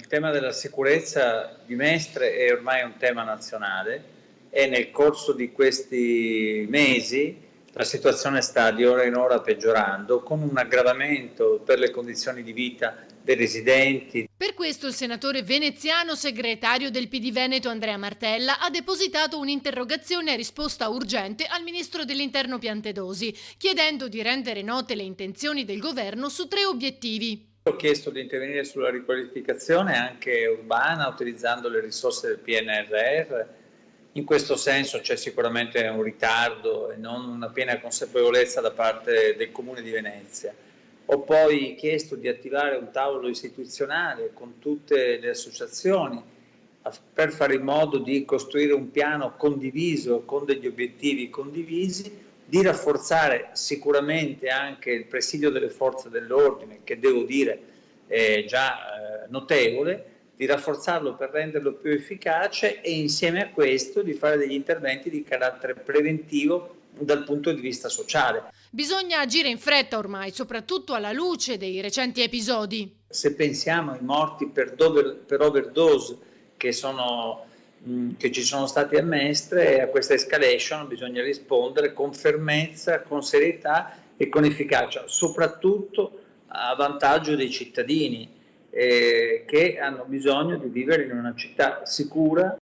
tema della sicurezza di Mestre è ormai un tema nazionale e nel corso di questi mesi la situazione sta di ora in ora peggiorando, con un aggravamento per le condizioni di vita dei residenti. Per questo il senatore veneziano, segretario del PD Veneto Andrea Martella, ha depositato un'interrogazione a risposta urgente al ministro dell'Interno Piantedosi, chiedendo di rendere note le intenzioni del governo su 3 obiettivi. Ho chiesto di intervenire sulla riqualificazione anche urbana utilizzando le risorse del PNRR. In questo senso c'è sicuramente un ritardo e non una piena consapevolezza da parte del Comune di Venezia. Ho poi chiesto di attivare un tavolo istituzionale con tutte le associazioni per fare in modo di costruire un piano condiviso con degli obiettivi condivisi, di rafforzare sicuramente anche il presidio delle forze dell'ordine, che devo dire è già notevole, di rafforzarlo per renderlo più efficace e insieme a questo di fare degli interventi di carattere preventivo dal punto di vista sociale. Bisogna agire in fretta ormai, soprattutto alla luce dei recenti episodi. Se pensiamo ai morti per overdose che ci sono stati a Mestre, a questa escalation bisogna rispondere con fermezza, con serietà e con efficacia, soprattutto a vantaggio dei cittadini che hanno bisogno di vivere in una città sicura,